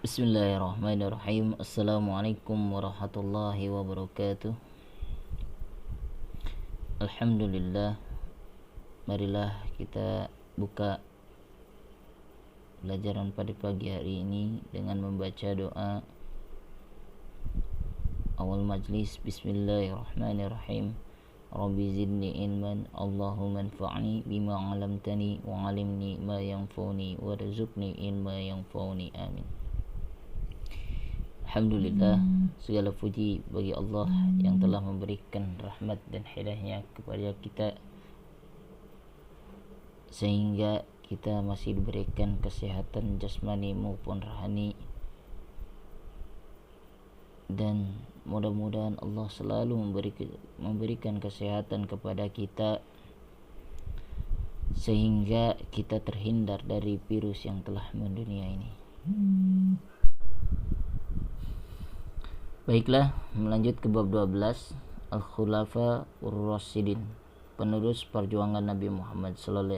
Bismillahirrahmanirrahim. Assalamualaikum warahmatullahi wabarakatuh. Alhamdulillah. Marilah kita buka pelajaran pada pagi hari ini dengan membaca doa awal majlis. Bismillahirrahmanirrahim. Rabbi zidni ilman, Allahumma anfa'ni bima 'allamtani wa 'allimni ma yanfa'uni warzuqni ilma yanfa'uni. Amin. Alhamdulillah, segala puji bagi Allah yang telah memberikan rahmat dan hidayahnya kepada kita sehingga kita masih diberikan kesehatan jasmani maupun rohani, dan mudah-mudahan Allah selalu memberikan kesehatan kepada kita sehingga kita terhindar dari virus yang telah mendunia ini. Baiklah, melanjut ke bab 12, Al-Khulafa Ur-Rasyidin, penerus perjuangan Nabi Muhammad SAW.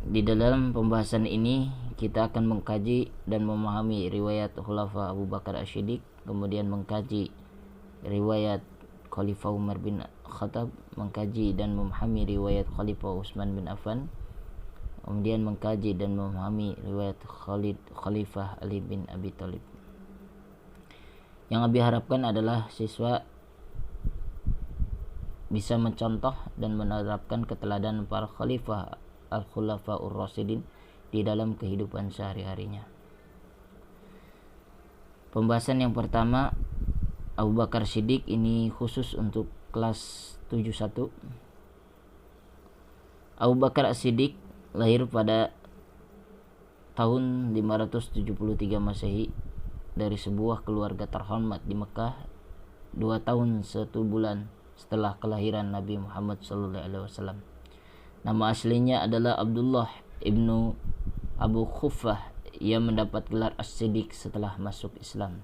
Di dalam pembahasan ini kita akan mengkaji dan memahami riwayat Khulafa Abu Bakar As-Siddiq, kemudian mengkaji riwayat Khalifah Umar bin Khattab, mengkaji dan memahami riwayat Khalifah Utsman bin Affan, kemudian mengkaji dan memahami riwayat Khalifah Ali bin Abi Thalib. Yang Abi harapkan adalah siswa bisa mencontoh dan menerapkan keteladanan para khalifah al-khulafa ur-rasyidin di dalam kehidupan sehari-harinya. Pembahasan yang pertama, Abu Bakar Siddiq, ini khusus untuk kelas 71. Abu Bakar As-Siddiq lahir pada tahun 573 Masehi dari sebuah keluarga terhormat di Mekah 2 tahun 1 bulan setelah kelahiran Nabi Muhammad SAW. Nama aslinya adalah Abdullah ibnu Abu Khuffah. Ia mendapat gelar As-Siddiq setelah masuk Islam.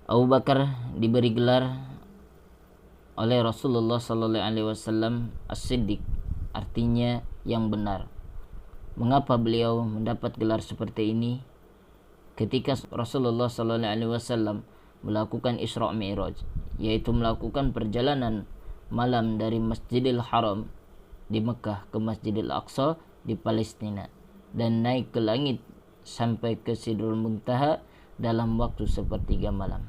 Abu Bakar diberi gelar oleh Rasulullah SAW As-Siddiq, artinya yang benar. Mengapa beliau mendapat gelar seperti ini? Ketika Rasulullah SAW melakukan Isra Mi'raj, yaitu melakukan perjalanan malam dari Masjidil Haram di Mekah ke Masjidil Aqsa di Palestina dan naik ke langit sampai ke Sidratul Muntaha dalam waktu sepertiga malam.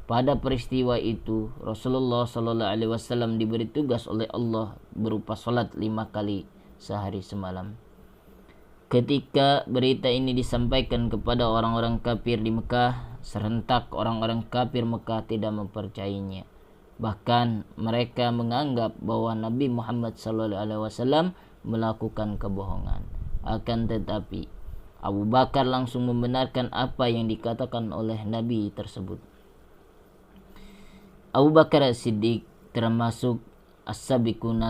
Pada peristiwa itu Rasulullah SAW diberi tugas oleh Allah berupa salat 5 kali sehari semalam. Ketika berita ini disampaikan kepada orang-orang kafir di Mekah, serentak orang-orang kafir Mekah tidak mempercayainya. Bahkan mereka menganggap bahwa Nabi Muhammad SAW melakukan kebohongan. Akan tetapi Abu Bakar langsung membenarkan apa yang dikatakan oleh Nabi tersebut. Abu Bakar As-Siddiq termasuk as-sabiqun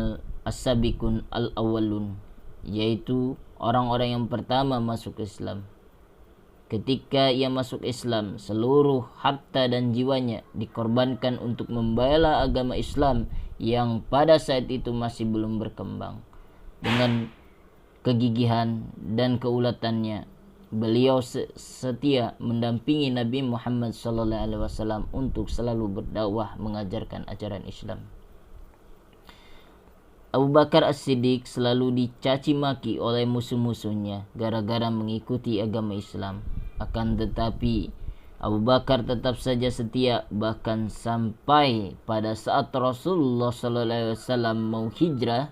al-awwalun, yaitu orang-orang yang pertama masuk Islam. Ketika ia masuk Islam, seluruh harta dan jiwanya dikorbankan untuk membela agama Islam yang pada saat itu masih belum berkembang. Dengan kegigihan dan keulatannya, beliau setia mendampingi Nabi Muhammad SAW untuk selalu berdakwah mengajarkan ajaran Islam. Abu Bakar As-Siddiq selalu dicaci maki oleh musuh-musuhnya gara-gara mengikuti agama Islam. Akan tetapi Abu Bakar tetap saja setia, bahkan sampai pada saat Rasulullah SAW mau hijrah,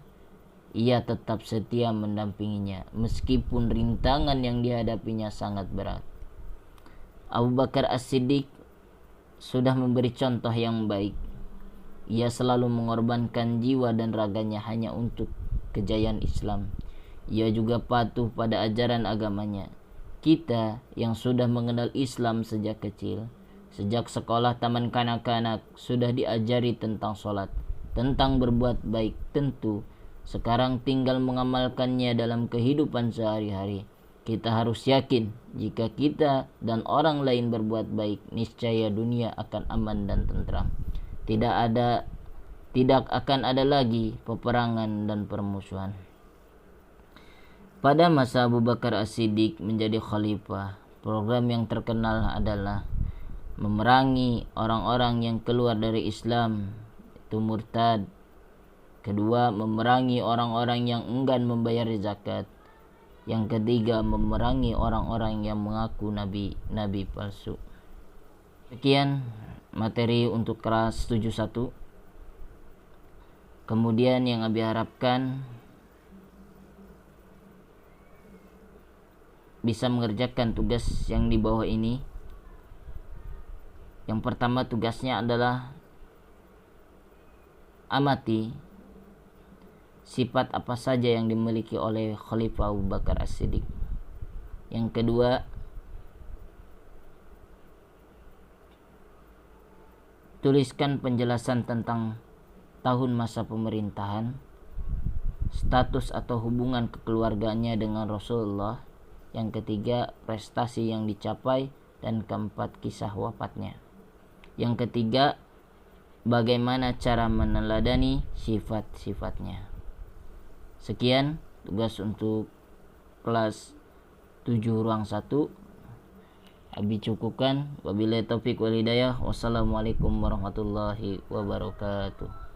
ia tetap setia mendampinginya meskipun rintangan yang dihadapinya sangat berat. Abu Bakar As-Siddiq sudah memberi contoh yang baik. Ia selalu mengorbankan jiwa dan raganya hanya untuk kejayaan Islam. Ia juga patuh pada ajaran agamanya. Kita yang sudah mengenal Islam sejak kecil, sejak sekolah taman kanak-kanak sudah diajari tentang sholat, tentang berbuat baik. Tentu sekarang tinggal mengamalkannya dalam kehidupan sehari-hari. Kita harus yakin jika kita dan orang lain berbuat baik, niscaya dunia akan aman dan tentram. Tidak akan ada lagi peperangan dan permusuhan. Pada masa Abu Bakar As-Siddiq menjadi khalifah, program yang terkenal adalah memerangi orang-orang yang keluar dari Islam, itu murtad. Kedua, memerangi orang-orang yang enggan membayar zakat. Yang ketiga, memerangi orang-orang yang mengaku nabi palsu. Sekian materi untuk kelas 71. Kemudian yang Abi harapkan bisa mengerjakan tugas yang di bawah ini. Yang pertama tugasnya adalah amati sifat apa saja yang dimiliki oleh Khalifah Abu Bakar As-Siddiq. Yang kedua, tuliskan penjelasan tentang tahun masa pemerintahan, status atau hubungan kekeluarganya dengan Rasulullah. Yang ketiga, prestasi yang dicapai, dan keempat, kisah wafatnya. Yang ketiga, bagaimana cara meneladani sifat-sifatnya. Sekian tugas untuk kelas 7 ruang 1. Abi cukupkan. Wabillahi taufik wal hidayah. Wassalamualaikum warahmatullahi wabarakatuh.